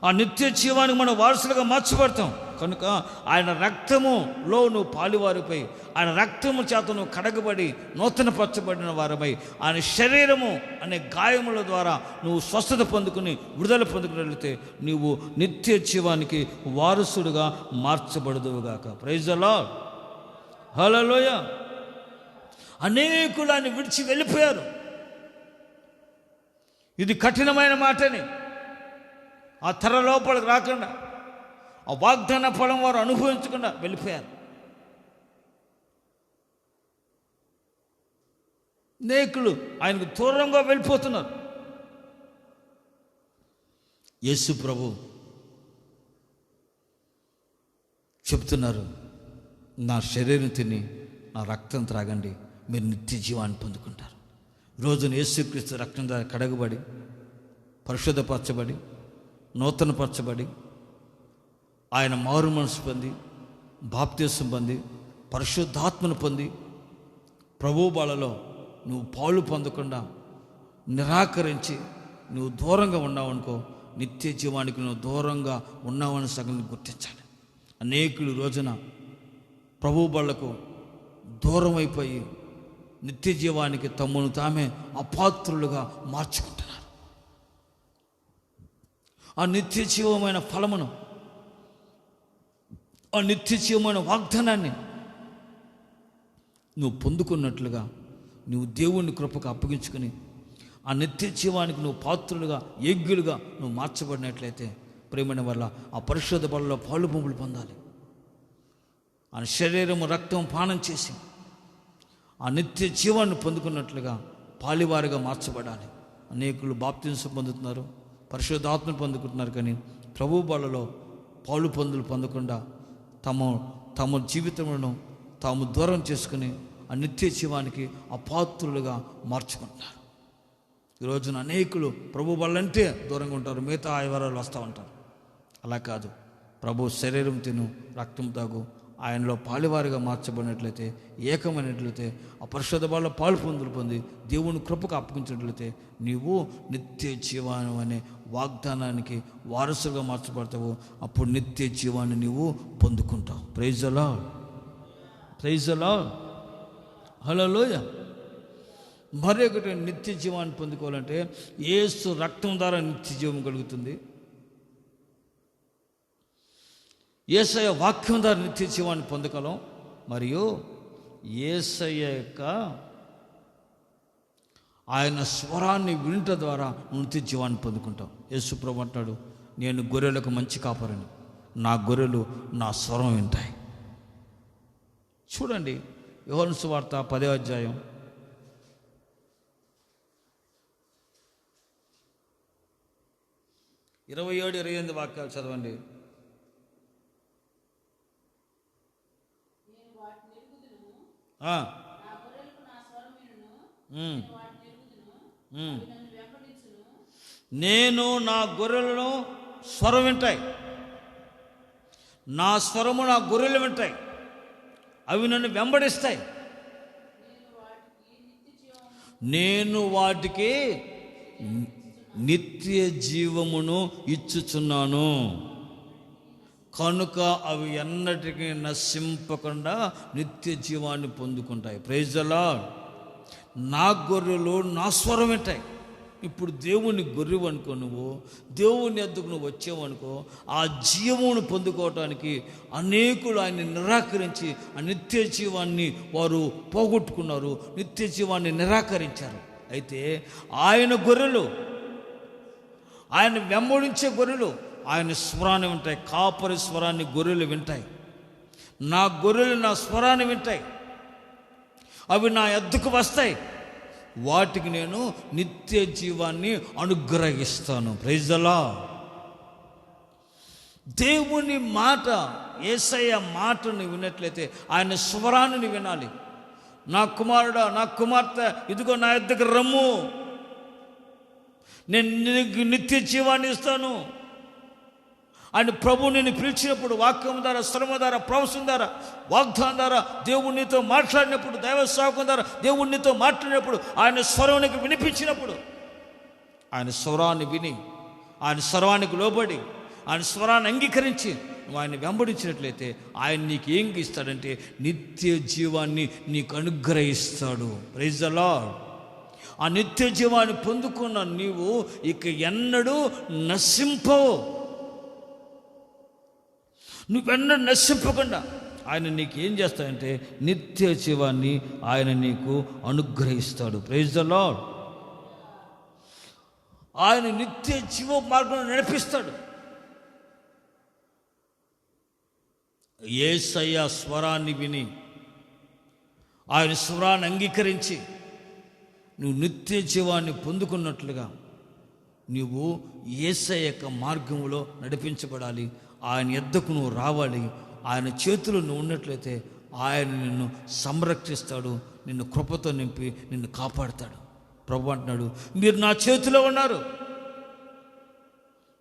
ఆ నిత్య జీవానికి మనం వారసులుగా మార్చబడతాం. కనుక ఆయన రక్తములో నువ్వు పాలువారిపై, ఆయన రక్తము చేత నువ్వు కడగబడి నూతన పరచబడిన వారిపై, ఆయన శరీరము అనే గాయముల ద్వారా నువ్వు స్వస్థత పొందుకుని విడుదల పొందుకున్నట్లయితే నువ్వు నిత్య జీవానికి వారసుడుగా మార్చబడదువుగాక. Praise the Lord. హల్లెలూయా. అనేకులు ఆయన విడిచి వెళ్ళిపోయారు. ఇది కఠినమైన మాటని. ఆ తెర లోపలికి రాకుండా, ఆ వాగ్దాన ఫలం వారు అనుభవించకుండా వెళ్ళిపోయారు. అనేకులు ఆయనకు దూరంగా వెళ్ళిపోతున్నారు. యేసు ప్రభు చెప్తున్నారు, నా శరీరం తిని నా రక్తం త్రాగండి, మీరు నిత్య జీవాన్ని పొందుకుంటారు. రోజున యేసుక్రీస్తు రక్తం ద్వారా కడగబడి పరిశుద్ధపరచబడి నూతనపరచబడి ఆయన మారు మనసు పొంది బాప్తిసం పొంది పరిశుద్ధాత్మను పొంది ప్రభు బలలో నువ్వు పాలు పొందకుండా నిరాకరించి నువ్వు దూరంగా ఉన్నావనుకో, నిత్య జీవానికి నువ్వు దూరంగా ఉన్నావని సగం గుర్తించాలి. అనేకులు రోజున ప్రభు బలకు దూరం అయిపోయి నిత్య జీవానికి తమను తామే అపాత్రులుగా మార్చుకుంటున్నారు. ఆ నిత్య జీవమైన ఫలమును, ఆ నిత్య జీవమైన వాగ్దానాన్ని నువ్వు పొందుకున్నట్లుగా నువ్వు దేవుని కృపకు అప్పగించుకుని ఆ నిత్య జీవానికి నువ్వు పాత్రులుగా యోగ్యులుగా నువ్వు మార్చబడినట్లయితే ప్రేమైన వల్ల ఆ పరిశుద్ధ బలలో పాలు పంపులు పొందాలి. ఆయన శరీరము రక్తం పానం చేసి ఆ నిత్య జీవాన్ని పొందుకున్నట్లుగా పాలివారిగా మార్చబడాలి. అనేకులు బాప్తిసం పొందుతున్నారు, పరిశుద్ధాత్మను పొందుకుంటున్నారు, కానీ ప్రభు బలలో పాలు పొందులు పొందకుండా తమ జీవితములను తాము దూరం చేసుకుని ఆ నిత్య జీవానికి అపాత్రులుగా మార్చుకుంటున్నారు. ఈరోజున అనేకులు ప్రభు బలంటే దూరంగా ఉంటారు, మిగతా ఆదివారాలు వస్తూ ఉంటారు. అలా కాదు, ప్రభు శరీరం తిను రక్తం తాగు, ఆయనలో పాలువారిగా మార్చబడినట్లయితే, ఏకమైనట్లయితే, ఆ పరిశుద్ధ బాల్లో పాలు పొంది దేవుని కృపకు అప్పగించినట్లయితే నీవు నిత్య జీవనం అనే వాగ్దానానికి వారసుగా మార్చబడతావు. అప్పుడు నిత్య జీవాన్ని నీవు పొందుకుంటావు. Praise the Lord, praise the Lord, హల్లెలూయా. మరి ఒకటి, నిత్య జీవాన్ని పొందుకోవాలంటే యేసు రక్తం ద్వారా నిత్య జీవం కలుగుతుంది. యేసయ్య వాక్యం ద్వారా నిత్య జీవాన్ని పొందగలం. మరియు యేసయ్య యొక్క ఆయన స్వరాన్ని వినుట ద్వారా నిత్య జీవాన్ని పొందుకుంటాం. యేసు ప్రభువు అంటాడు, నేను గొర్రెలకు మంచి కాపరిని, నా గొర్రెలు నా స్వరం వింటాయి. చూడండి, యోహాను సువార్త 10వ అధ్యాయం 27-28 వాక్యాలు చదవండి. నేను నా గొర్రెలను స్వరం వింటాయి, నా స్వరము నా గొర్రెలు వింటాయి, అవి నన్ను వెంబడిస్తాయి, నేను వాటికి నిత్య జీవమును ఇచ్చుచున్నాను, కనుక అవి ఎన్నటికీ నశింపకుండా నిత్య జీవాన్ని పొందుకుంటాయి. Praise the Lord. నా గొర్రెలు నా స్వరం వింటాయి. ఇప్పుడు దేవుని గొర్రెవు అనుకో, నువ్వు దేవుని ఎద్దుకు నువ్వు వచ్చావనుకో, ఆ జీవమును పొందుకోవటానికి అనేకులు ఆయన్ని నిరాకరించి ఆ నిత్య జీవాన్ని వారు పోగొట్టుకున్నారు, నిత్య జీవాన్ని నిరాకరించారు. అయితే ఆయన గొర్రెలు, ఆయన వెంబడించే గొర్రెలు ఆయన స్వరాన్ని వింటాయి. కాపరి స్వరాన్ని గొర్రెలు వింటాయి. నా గొర్రెలు నా స్వరాన్ని వింటాయి, అవి నా ఎద్దుకు వస్తాయి, వాటికి నేను నిత్య జీవాన్ని అనుగ్రహిస్తాను. Praise the lord. దేవుని మాట, యేసయ్య మాటను విన్నట్లయితే ఆయన స్వరాన్ని వినాలి. నా కుమారుడా, నా కుమార్తె, ఇదిగో నా ఎద్దుకు రమ్ము, నేను నీకు నిత్య జీవాన్ని ఇస్తాను అని ప్రభు నిన్ను పిలిచినప్పుడు, వాక్యం ద్వారా, శ్రమ ద్వారా, ప్రవచనం ద్వారా, వాగ్దానం ద్వారా దేవునితో మాట్లాడినప్పుడు, దైవ సేవకం ద్వారా దేవునితో మాట్లాడినప్పుడు, ఆయన స్వరానికి వినిపించినప్పుడు, ఆయన స్వరాన్ని విని, ఆయన స్వరానికి లోబడి, ఆయన స్వరాన్ని అంగీకరించి నువ్వు ఆయన వెంబడించినట్లయితే ఆయన నీకు ఏం ఇస్తాడంటే నిత్య జీవాన్ని నీకు అనుగ్రహిస్తాడు. Praise the Lord. ఆ నిత్య జీవాన్ని పొందుకున్న నీవు ఇక ఎన్నడూ నశింపవు. నువ్వెన్నడూ నశింపకుండా ఆయన నీకు ఏం చేస్తాడంటే నిత్య జీవాన్ని ఆయన నీకు అనుగ్రహిస్తాడు. Praise the Lord. ఆయన నిత్య జీవ మార్గంలో నడిపిస్తాడు. యేసయ్య స్వరాన్ని విని, ఆయన స్వరాన్ని అంగీకరించి నువ్వు నిత్య జీవాన్ని పొందుకున్నట్లుగా నువ్వు యేసయ్య యొక్క మార్గంలో నడిపించబడాలి. ఆయన యొద్దకు నువ్వు రావాలి. ఆయన చేతులు నువ్వు ఉన్నట్లయితే ఆయన నిన్ను సంరక్షిస్తాడు, నిన్ను కృపతో నింపి నిన్ను కాపాడుతాడు. ప్రభు అంటున్నాడు, మీరు నా చేతిలో ఉన్నారు,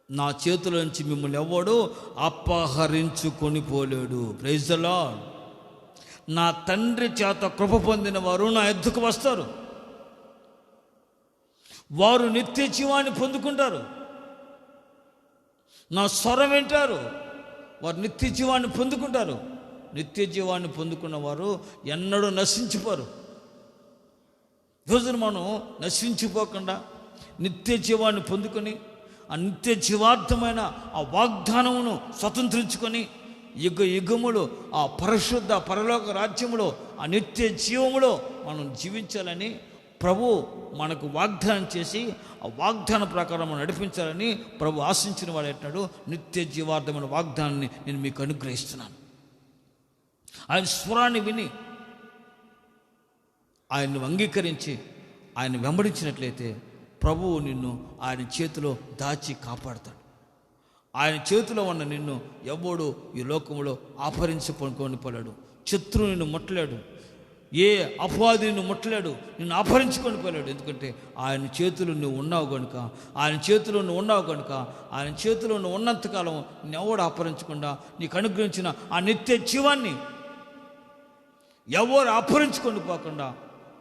నా చేతిలో నుంచి మిమ్మల్ని ఎవడూ అపహరించుకొని పోలేడు. Praise the Lord. నా తండ్రి చేత కృప పొందిన వారు నా యొద్దకు వస్తారు, వారు నిత్య జీవాన్ని పొందుకుంటారు. నా స్వరం వింటారు, వారు నిత్య జీవాన్ని పొందుకుంటారు. నిత్య జీవాన్ని పొందుకున్న వారు ఎన్నడూ నశించిపోరు. రోజున మనం నశించిపోకుండా నిత్య జీవాన్ని పొందుకొని ఆ నిత్య జీవార్థమైన ఆ వాగ్దానమును స్వతంత్రించుకొని యుగ యుగములు ఆ పరిశుద్ధ పరలోక రాజ్యములో ఆ నిత్య జీవములో మనం జీవించాలని ప్రభు మనకు వాగ్దానం చేసి ఆ వాగ్దాన ప్రకారం మనం నడిపించాలని ప్రభు ఆశించిన వాడు అంటున్నాడు, నిత్య జీవార్థమైన వాగ్దానాన్ని నేను మీకు అనుగ్రహిస్తున్నాను. ఆయన స్వరాన్ని విని ఆయన్ని అంగీకరించి ఆయన వెంబడించినట్లయితే ప్రభువు నిన్ను ఆయన చేతిలో దాచి కాపాడతాడు. ఆయన చేతిలో ఉన్న నిన్ను ఎవడు ఈ లోకంలో ఆపరించి పడుకొని పోలేడు. శత్రువు నిన్ను ముట్టలేడు. ఏ అపవాది నిన్ను ముట్టలేడు, నిన్ను అపహరించుకొని పోలేడు. ఎందుకంటే ఆయన చేతిలో నువ్వు ఉన్నావు కనుక, ఆయన చేతిలో నువ్వు ఉన్నావు కనుక, ఆయన చేతిలో నువ్వు ఉన్నంతకాలం ఎవడు అపహరించకుండా నీకు అనుగ్రహించిన ఆ నిత్య జీవాన్ని ఎవరు అపహరించుకొని పోకుండా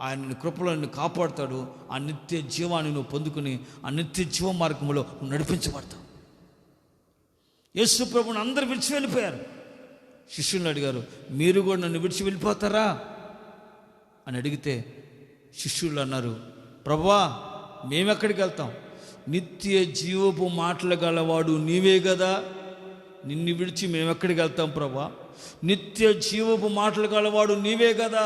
ఆయన నీ కృపలో నిన్ను కాపాడుతాడు. ఆ నిత్య జీవాన్ని నువ్వు పొందుకుని ఆ నిత్య జీవ మార్గంలో నువ్వు నడిపించబడతావు. యేసు ప్రభువుని అందరూ విడిచి వెళ్ళిపోయారు. శిష్యులను అడిగారు, మీరు కూడా నన్ను విడిచి వెళ్ళిపోతారా అని అడిగితే శిష్యులు అన్నారు, ప్రభువా మేమెక్కడికి వెళ్తాం? నిత్య జీవపు మాటలు గలవాడు నీవే కదా, నిన్ను విడిచి మేమెక్కడికి వెళ్తాం ప్రభువా? నిత్య జీవపు మాటలు గలవాడు నీవే కదా.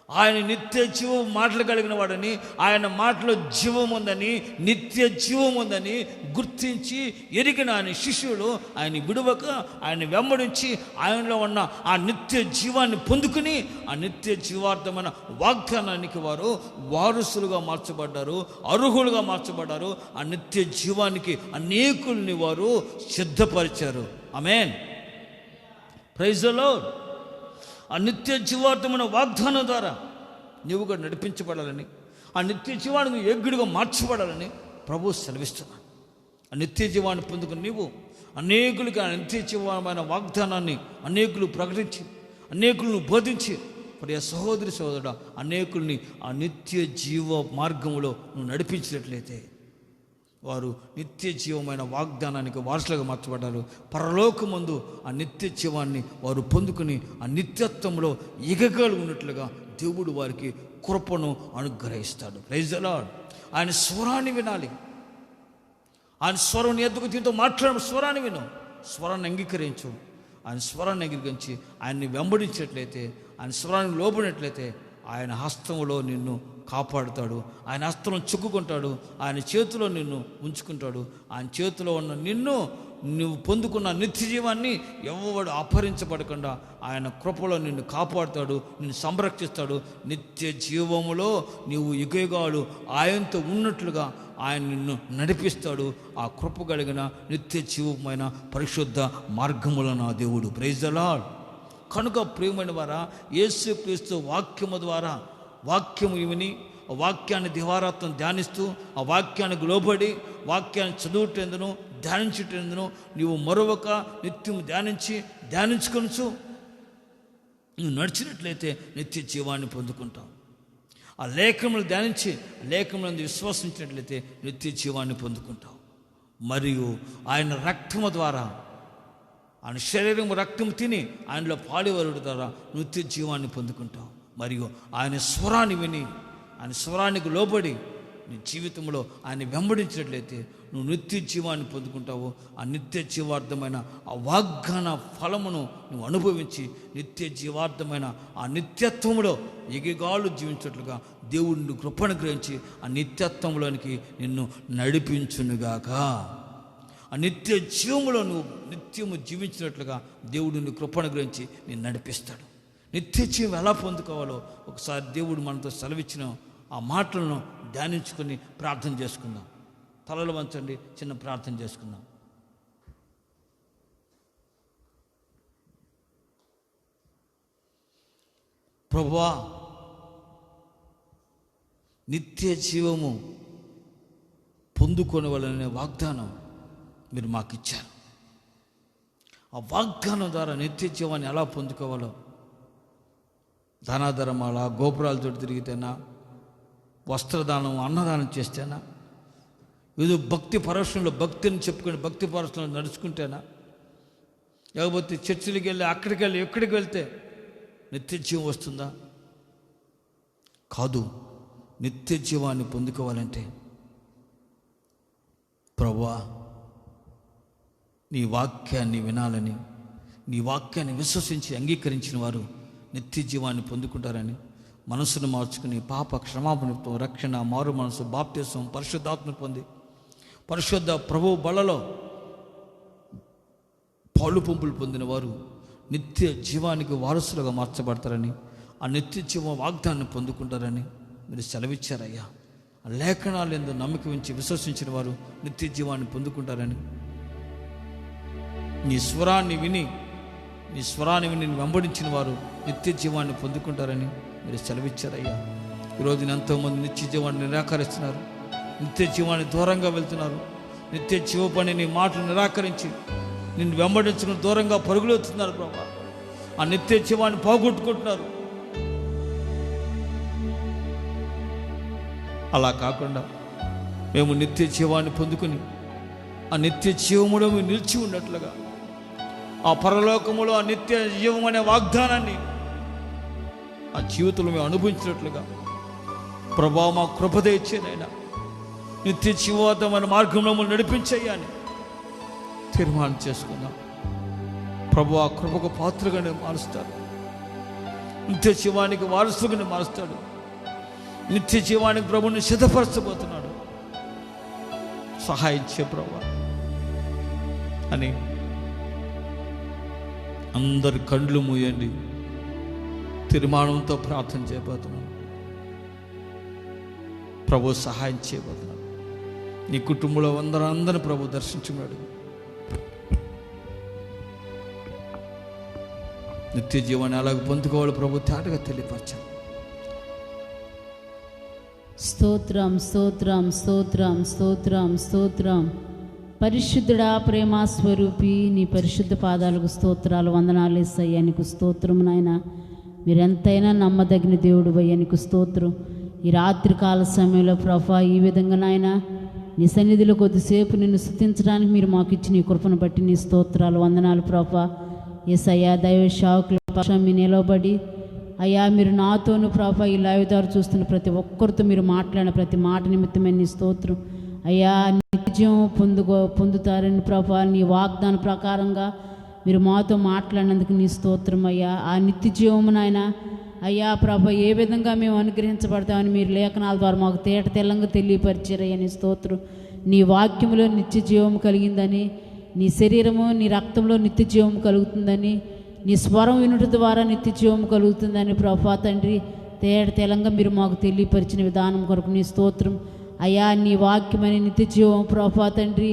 ఆయన నిత్య జీవం మాటలు కలిగిన వాడని, ఆయన మాటలో జీవం ఉందని, నిత్య జీవం ఉందని గుర్తించి ఎరిగిన ఆయన శిష్యులు ఆయన విడువక ఆయన వెంబడించి ఆయనలో ఉన్న ఆ నిత్య జీవాన్ని పొందుకుని ఆ నిత్య జీవార్థమైన వాగ్దానానికి వారు వారసులుగా మార్చబడ్డారు, అర్హులుగా మార్చబడ్డారు. ఆ నిత్య జీవానికి అనేకుల్ని వారు సిద్ధపరిచారు. ఆమేన్, ప్రైజ్ ది లార్డ్. ఆ నిత్య జీవార్థమైన వాగ్దానం ద్వారా నీవు కూడా నడిపించబడాలని, ఆ నిత్య జీవాన్ని యోగ్యుడిగా మార్చబడాలని ప్రభువు సెలవిస్తున్నాడు. ఆ నిత్య జీవాన్ని పొందుకుని నీవు అనేకులకి ఆ నిత్య జీవమైన వాగ్దానాన్ని అనేకులు ప్రకటించి, అనేకులను బోధించి, ప్రియ సహోదరి సహోదరుడా, అనేకుల్ని ఆ నిత్య జీవ మార్గంలో నువ్వు నడిపించినట్లయితే వారు నిత్య జీవమైన వాగ్దానానికి వారసులుగా మార్చబడ్డారు. పరలోకమందు ఆ నిత్య జీవాన్ని వారు పొందుకుని ఆ నిత్యత్వంలో ఉన్నట్లుగా దేవుడు వారికి కృపను అనుగ్రహిస్తాడు. Praise the Lord. ఆయన స్వరాన్ని వినాలి. ఆయన స్వరం ఎద్దుకు దీంతో మాట్లాడే స్వరాన్ని విను, స్వరాన్ని అంగీకరించు. ఆయన స్వరాన్ని అంగీకరించి ఆయన్ని వెంబడించినట్లయితే, ఆయన స్వరాన్ని లోబడినట్లయితే ఆయన హస్తంలో నిన్ను కాపాడుతాడు. ఆయన హస్తంలో చిక్కుకుంటాడు. ఆయన చేతిలో నిన్ను ఉంచుకుంటాడు. ఆయన చేతిలో ఉన్న నువ్వు పొందుకున్న నిత్య జీవాన్ని ఎవడు అపహరించబడకుండా ఆయన కృపలో నిన్ను కాపాడుతాడు, నిన్ను సంరక్షిస్తాడు. నిత్య జీవములో నీవు యుగయుగాలు ఆయనతో ఉన్నట్లుగా ఆయన నిన్ను నడిపిస్తాడు. ఆ కృప కలిగిన నిత్య జీవమైన పరిశుద్ధ మార్గములో నా దేవుడు. Praise the Lord. కనుక ప్రియమైన వారా, యేసుక్రీస్తు వాక్యము ద్వారా వాక్యము విని ఆ వాక్యాన్ని దివారాత్రం ధ్యానిస్తూ ఆ వాక్యానికి లోబడి వాక్యాన్ని చదువుటేందును ధ్యానించుటేందును నీవు మరొక నిత్యం ధ్యానించుకొనుచు నువ్వు నడిచినట్లయితే నిత్య జీవాన్ని పొందుకుంటావు. ఆ లేఖములు ధ్యానించి లేఖములను విశ్వసించినట్లయితే నిత్య జీవాన్ని పొందుకుంటావు. మరియు ఆయన రక్తము ద్వారా, ఆయన శరీరం రక్తం తిని ఆయనలో పాలువరుడు ద్వారా నిత్య జీవాన్ని పొందుకుంటావు. మరియు ఆయన స్వరాన్ని విని ఆయన స్వరానికి లోబడి నీ జీవితంలో ఆయన వెంబడించినట్లయితే నువ్వు నిత్య జీవాన్ని పొందుకుంటావు. ఆ నిత్య జీవార్థమైన ఆ వాగ్దాన ఫలమును నువ్వు అనుభవించి నిత్య జీవార్థమైన ఆ నిత్యత్వంలో ఎగిగాలు జీవించినట్లుగా దేవుడిని కృపను గ్రహించి ఆ నిత్యత్వంలోనికి నిన్ను నడిపించునుగాక. ఆ నిత్య జీవములో నువ్వు నిత్యము జీవించినట్లుగా దేవుడిని కృపను గురించి నేను నడిపిస్తాడు. నిత్య జీవం ఎలా పొందుకోవాలో ఒకసారి దేవుడు మనతో సెలవిచ్చిన ఆ మాటలను ధ్యానించుకొని ప్రార్థన చేసుకుందాం. తలలు వంచండి, చిన్న ప్రార్థన చేసుకుందాం. ప్రభువా, నిత్య జీవము పొందుకొని వాళ్ళనే వాగ్దానం మీరు మాకు ఇచ్చారు. ఆ వాగ్దానం ద్వారా నిత్య జీవాన్ని ఎలా పొందుకోవాలో, ధనాధర్మాల గోపురాలతో తిరిగితేనా, వస్త్రదానం అన్నదానం చేస్తేనా, ఏదో భక్తి పరవశంలో భక్తిని చెప్పుకొని భక్తి పరవశంలో నడుచుకుంటేనా, లేకపోతే చర్చిలకు వెళ్ళి అక్కడికి వెళ్ళి ఎక్కడికి వెళ్తే నిత్య జీవం వస్తుందా? కాదు. నిత్య జీవాన్ని పొందుకోవాలంటే ప్రభువా నీ వాక్యాన్ని వినాలని, నీ వాక్యాన్ని విశ్వసించి అంగీకరించిన వారు నిత్య జీవాన్ని పొందుకుంటారని మనసును మార్చుకుని పాప క్షమాపణతో రక్షణ, మారు మనసు, బాప్తిసం, పరిశుద్ధాత్మ పొంది పరిశుద్ధ ప్రభు బలలో పాలు పంపులు పొందిన వారు నిత్య జీవానికి వారసులుగా మార్చబడతారని, ఆ నిత్య జీవ వాగ్దాన్ని పొందుకుంటారని మీరు సెలవిచ్చారయ్యా. ఆ లేఖనాలు ఎందు నమ్మకం ఉంచి విశ్వసించిన వారు నిత్య జీవాన్ని పొందుకుంటారని, నీ స్వరాన్ని విని వెంబడించిన వారు నిత్య జీవాన్ని పొందుకుంటారని మీరు సెలవిచ్చారయ్యా. ఈరోజు ఎంతోమంది నిత్య జీవాన్ని నిరాకరిస్తున్నారు, నిత్య జీవాన్ని దూరంగా వెళ్తున్నారు. నిత్య జీవ పని నీ మాటలు నిరాకరించి నిన్ను వెంబడించుకుని దూరంగా పరుగులు వస్తున్నారు ప్రభా. ఆ నిత్య జీవాన్ని పోగొట్టుకుంటున్నారు. అలా కాకుండా మేము నిత్య జీవాన్ని పొందుకుని ఆ నిత్య జీవములో మేము నిలిచి ఉన్నట్లుగా, ఆ పరలోకములో ఆ నిత్య జీవం అనే వాగ్దానాన్ని ఆ జీవితంలో మేము అనుభవించినట్లుగా ప్రభా మా కృప దయచేనైనా నిత్య జీవోత్తమైన మార్గంలో మమ్మల్ని నడిపించయ్యా అని తీర్మానం చేసుకుందాం. ప్రభు ఆ కృపకు పాత్రగానే మారుస్తాడు, నిత్య జీవానికి వారసుగానే మారుస్తాడు, నిత్య జీవానికి ప్రభుని సిద్ధపరచబోతున్నాడు. సహాయం చే ప్రభు అని అందరి కండ్లు మూయండి. తీర్మానంతో ప్రార్థన చేయబోతున్నాను. ప్రభు సహాయం చేయబోతున్నాడు. నీ కుటుంబంలో అందరిని ప్రభు దర్శించున్నాడు. నిత్య జీవాన్ని అలాగ పొందుకోవాలి ప్రభు తేటగా తెలియపరచాలి. స్తోత్రం స్తోత్రం స్తోత్రం స్తోత్రం స్తోత్రం. పరిశుద్ధుడా, ప్రేమ స్వరూపి, నీ పరిశుద్ధ పాదాలకు స్తోత్రాలు, వందనాలు యేసయ్యా. నీకు స్తోత్రం నాయన. మీరెంతైనా నమ్మదగిన దేవుడు అయ్యా, నీకు స్తోత్రం. ఈ రాత్రి కాల సమయంలో ప్రభా ఈ విధంగా నాయన నీ సన్నిధిలో కొద్దిసేపు నిన్ను స్తుతించడానికి మీరు మాకు ఇచ్చిన ఈ కృపను బట్టి నీ స్తోత్రాలు, వందనాలు ప్రభా. యేసయ్యా, దైవ సేవకుల పక్షం మీ నిలబడి అయ్యా మీరు నాతోను ప్రభా ఈ లైవ్ ద్వారా చూస్తున్న ప్రతి ఒక్కరితో మీరు మాట్లాడిన ప్రతి మాట నిమిత్తమే నీ స్తోత్రం అయ్యా. నిత్యం పొందుతారని ప్రభా నీ వాగ్దాన ప్రకారంగా మీరు మాతో మాట్లాడినందుకు నీ స్తోత్రం అయ్యా. ఆ నిత్య జీవము నాయన అయ్యా ప్రభా ఏ విధంగా మేము అనుగ్రహించబడతామని మీరు లేఖనాల ద్వారా మాకు తేట తెల్లంగా తెలియపరిచారయ్యా. నీ స్తోత్రం. నీ వాక్యములో నిత్య జీవం కలిగిందని, నీ శరీరము నీ రక్తంలో నిత్య జీవం కలుగుతుందని, నీ స్వరం వినుట ద్వారా నిత్య జీవం కలుగుతుందని ప్రభా తండ్రి తేట తెలంగా మీరు మాకు తెలియపరిచిన విధానం కొరకు నీ స్తోత్రం అయ్యా. నీ వాక్యమని నిత్య జీవం ప్రభా తండ్రి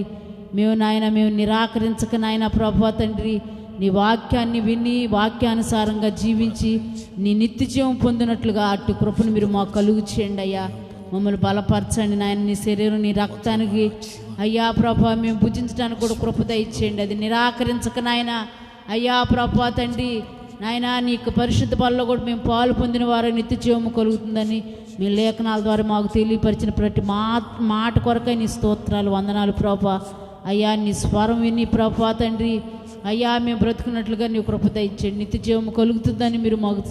మేము నిరాకరించక నాయన ప్రభా తండ్రి నీ వాక్యాన్ని విని వాక్యానుసారంగా జీవించి నీ నిత్య జీవం పొందినట్లుగా అట్టి కృపను మీరు మాకు కలుగు చేయండి అయ్యా. మమ్మల్ని బలపరచండి నాయన. నీ శరీరం నీ రక్తానికి అయ్యా ప్రభా మేము భుజించడానికి కూడా కృప దయచేయండి. అది నిరాకరించక నాయన అయ్యా ప్రభా తండ్రి నాయన నీకు పరిశుద్ధ బలలో కూడా మేము పాలు పొందిన వారు నిత్య జీవము కలుగుతుందని మీ లేఖనాల ద్వారా మాకు తెలియపరిచిన ప్రతి మాట కొరకై నీ స్తోత్రాలు, వందనాలు ప్రభా అయ్యా. నీ స్వరం విని ప్రభా తండ్రి అయ్యా మేము బ్రతుకున్నట్లుగా నీ కృప దయచేయండి. నిత్య జీవము కలుగుతుందని మీరు మాకు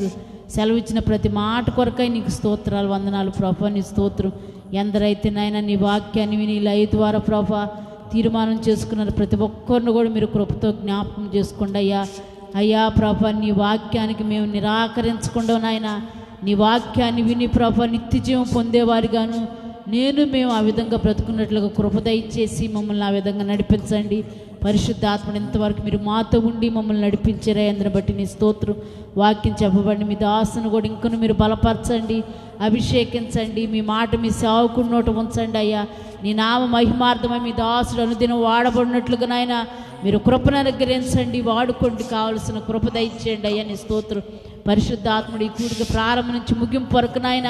సెలవిచ్చిన ప్రతి మాట కొరకై నీకు స్తోత్రాలు, వందనాలు ప్రభా. నీ స్తోత్రం. ఎందరైతే నాయన నీ వాక్యాన్ని విని లైవ్ ద్వారా ప్రభా తీర్మానం చేసుకున్నారు ప్రతి ఒక్కరిని కూడా మీరు కృపతో జ్ఞాపకం చేసుకోండి అయ్యా. అయ్యా ప్రభా నీ వాక్యానికి మేము నిరాకరించకుండా నాయన నీ వాక్యాన్ని విని ప్రభా నిత్య జీవం పొందేవారిగాను మేము ఆ విధంగా బ్రతుకున్నట్లుగా కృప దయచేసి మమ్మల్ని ఆ విధంగా నడిపించండి. పరిశుద్ధాత్మను ఇంతవరకు మీరు మాతో ఉండి మమ్మల్ని నడిపించారా అందరిని బట్టి నీ స్తోత్రం. వాక్యం చెప్పబడి మీ దాసును కూడా ఇంకను మీరు బలపరచండి, అభిషేకించండి. మీ మాట మీ సేవకుడి నోట ఉంచండి అయ్యా. నీ నామ మహిమార్థమై మీ దాసుడు అనుదినం వాడబడినట్లుగా నాయన మీరు కృపను అనుగ్రహించండి, వాడుకోండి. కావలసిన కృప దయచేయండి అయ్యా. నీ స్తోత్రం. పరిశుద్ధాత్ముడు ఈ కూడిక ప్రారంభం నుంచి ముగింపు వరకు నాయన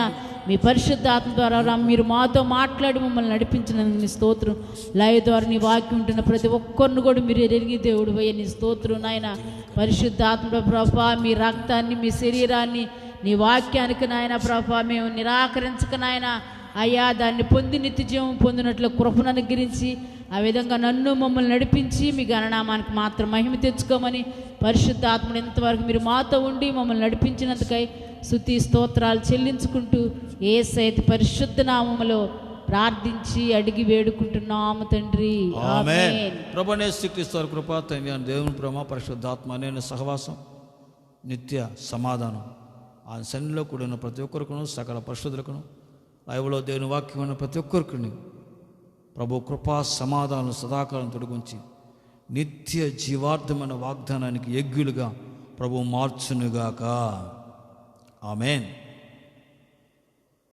మీ పరిశుద్ధాత్మ ద్వారా మీరు మాతో మాట్లాడి మమ్మల్ని నడిపించినందుకు నీ స్తోత్రం. లైవ్ ద్వారా నీ వాక్యం ఉంటున్న ప్రతి ఒక్కరిని కూడా మీరు ఎరిగి దేవుడు అయ్యా. నీ స్తోత్రం నాయన. పరిశుద్ధాత్మ ప్రభా మీ రక్తాన్ని మీ శరీరాన్ని నీ వాక్యానికి నాయన ప్రభా మేము నిరాకరించక నాయన అయ్యా దాన్ని పొంది నిత్య జీవం పొందినట్లు కృపను అనుగ్రహించి ఆ విధంగా నన్ను మమ్మల్ని నడిపించి మీ గణనామానికి మాత్రం మహిమ తెచ్చుకోమని పరిశుద్ధాత్ముడు ఇంతవరకు మీరు మాతో ఉండి మమ్మల్ని నడిపించినందుకై స్తుతి స్తోత్రాలు చెల్లించుకుంటూ యేసయ్య పరిశుద్ధ నామములో ప్రార్థించి అడిగి వేడుకుంటున్నాము తండ్రి, ఆమేన్. ప్రభువైన యేసుక్రీస్తు కృప తండ్రి దేవుని ప్రేమ పరిశుద్ధాత్మ నేను సహవాసం నిత్య సమాధానం ఆ సన్నిధిలో కూడిన ప్రతి ఒక్కరికును సకల పరిశుద్ధులకును లైవ్లో దేవుని వాక్యమైన ప్రతి ఒక్కరికి ప్రభు కృపా సమాధానం సదాకాలం తొలగించి నిత్య జీవార్థమైన వాగ్దానానికి యజ్ఞులుగా ప్రభు మార్చునుగాక. ఆమేన్.